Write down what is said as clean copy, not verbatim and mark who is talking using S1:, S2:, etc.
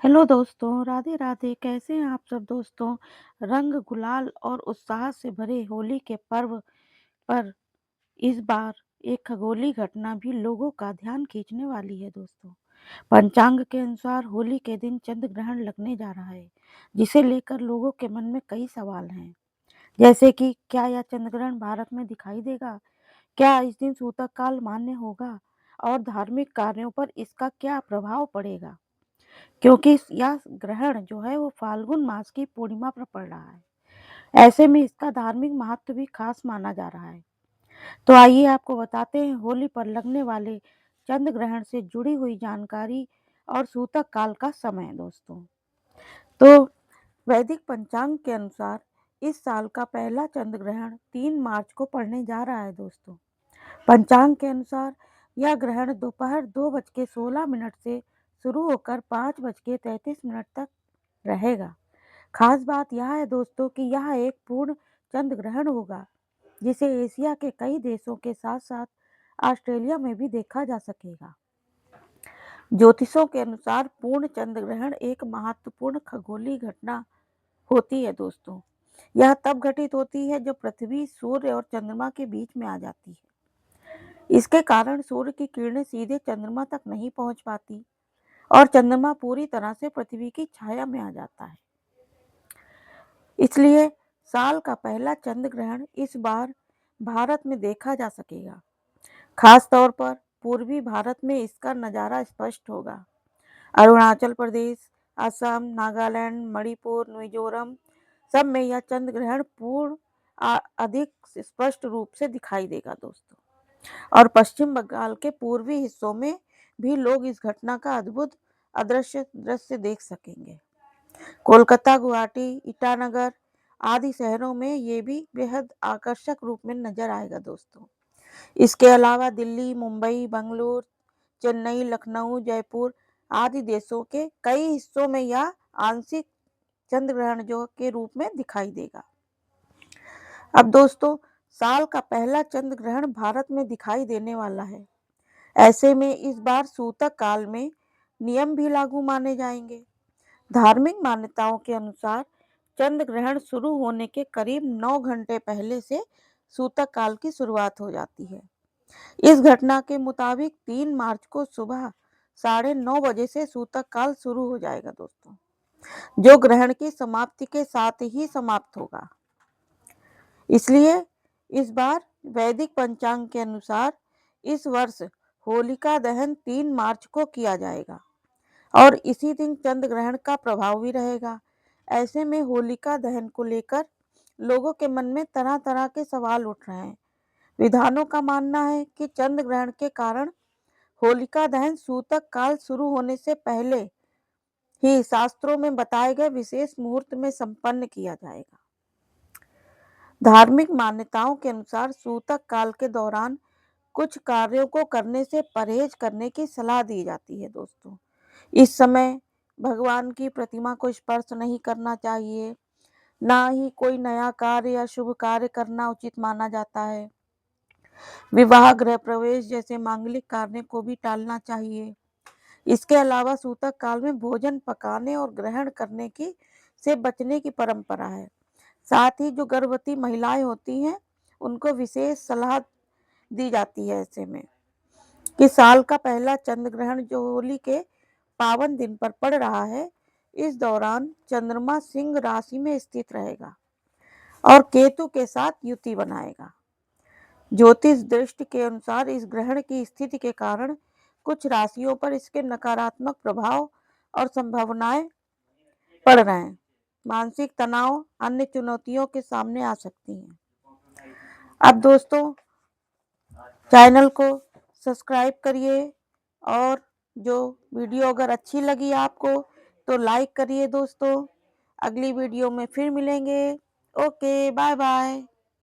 S1: Hello दोस्तों, राधे राधे। कैसे हैं आप सब दोस्तों? रंग, गुलाल और उत्साह से भरे होली के पर्व पर इस बार एक खगोलीय घटना भी लोगों का ध्यान खींचने वाली है दोस्तों। पंचांग के अनुसार होली के दिन चंद्र ग्रहण लगने जा रहा है, जिसे लेकर लोगों के मन में कई सवाल हैं। जैसे कि क्या यह चंद्र ग्रहण भारत में दिखाई देगा? क्या इस दिन सूतक काल मान्य होगा? और धार्मिक कार्यों पर इसका क्या प्रभाव पड़ेगा? क्योंकि यह ग्रहण जो है वो फाल्गुन मास की पूर्णिमा पर पड़ रहा है। ऐसे में इसका धार्मिक महत्व भी खास माना जा रहा है। तो आइए आपको बताते हैं होली पर लगने वाले चंद्र ग्रहण से जुड़ी हुई जानकारी और सूतक काल का समय दोस्तों। तो वैदिक पंचांग के अनुसार इस साल का पहला चंद्र ग्रहण 3 मार्च को पड़ने जा रहा है दोस्तों। पंचांग के अनुसार यह ग्रहण दोपहर 2:16 से शुरू होकर 5:33 तक रहेगा। खास बात यह है दोस्तों कि यह एक पूर्ण चंद्र ग्रहण होगा, जिसे एशिया के कई देशों के साथ साथ ऑस्ट्रेलिया में भी देखा जा सकेगा। ज्योतिषों के अनुसार पूर्ण चंद्र ग्रहण एक महत्वपूर्ण खगोलीय घटना होती है दोस्तों। यह तब घटित होती है जब पृथ्वी, सूर्य और चंद्रमा के बीच में आ जाती है। इसके कारण सूर्य की किरणें सीधे चंद्रमा तक नहीं पहुंच पाती और चंद्रमा पूरी तरह से पृथ्वी की छाया में आ जाता है। इसलिए साल का पहला चंद्र ग्रहण इस बार भारत में देखा जा सकेगा। खास तौर पर पूर्वी भारत में इसका नज़ारा स्पष्ट होगा। अरुणाचल प्रदेश, असम, नागालैंड, मणिपुर, मिजोरम सब में यह चंद्र ग्रहण अधिक स्पष्ट रूप से दिखाई देगा दोस्तों। और पश्चिम बंगाल के पूर्वी हिस्सों में भी लोग इस घटना का अद्भुत अदृश्य दृश्य देख सकेंगे। कोलकाता, गुवाहाटी, ईटानगर आदि शहरों में ये भी बेहद आकर्षक रूप में नजर आएगा दोस्तों। इसके अलावा दिल्ली, मुंबई, बेंगलुरु, चेन्नई, लखनऊ, जयपुर आदि देशों के कई हिस्सों में यह आंशिक चंद्र ग्रहण जो के रूप में दिखाई देगा। अब दोस्तों, साल का पहला चंद्र ग्रहण भारत में दिखाई देने वाला है। ऐसे में इस बार सूतक काल में नियम भी लागू माने जाएंगे। धार्मिक मान्यताओं के अनुसार चंद्र ग्रहण शुरू होने के करीब 9 घंटे पहले से सूतक काल की शुरुआत हो जाती है। इस घटना के मुताबिक 3 मार्च को सुबह 9:30 से सूतक काल शुरू हो जाएगा दोस्तों, जो ग्रहण की समाप्ति के साथ ही समाप्त होगा। इसलिए इस बार वैदिक पंचांग के अनुसार इस वर्ष होलिका दहन 3 मार्च को किया जाएगा और इसी दिन चंद्र ग्रहण का प्रभाव भी रहेगा। ऐसे में होलिका दहन को लेकर लोगों के मन में तरह तरह के सवाल उठ रहे हैं। विद्वानों का मानना है कि चंद्र ग्रहण के कारण होलिका दहन सूतक काल शुरू होने से पहले ही शास्त्रों में बताए गए विशेष मुहूर्त में संपन्न किया जाएगा। धार्मिक मान्यताओं के अनुसार सूतक काल के दौरान कुछ कार्यों को करने से परहेज करने की सलाह दी जाती है दोस्तों। इस समय भगवान की प्रतिमा को स्पर्श नहीं करना चाहिए, ना ही कोई नया कार्य या शुभ कार्य करना उचित माना जाता है। विवाह, गृह प्रवेश जैसे मांगलिक कार्य को भी टालना चाहिए। इसके अलावा सूतक काल में भोजन पकाने और ग्रहण करने की से बचने की परंपरा है। साथ ही जो गर्भवती महिलाएं होती हैं उनको विशेष सलाह दी जाती है ऐसे में कि साल का पहला चंद्र ग्रहण जो होली के पावन दिन पर पड़ रहा है, इस दौरान चंद्रमा सिंह राशि में स्थित रहेगा और केतु के साथ युति बनाएगा। ज्योतिष दृष्टि के अनुसार इस ग्रहण की स्थिति के कारण कुछ राशियों पर इसके नकारात्मक प्रभाव और संभावनाएं पड़ रहे हैं। मानसिक तनाव, अन्य चुनौतियों के सामने आ सकती हैं। अब दोस्तों, चैनल को सब्सक्राइब करिए और जो वीडियो अगर अच्छी लगी आपको तो लाइक करिए दोस्तों। अगली वीडियो में फिर मिलेंगे। Okay, bye bye.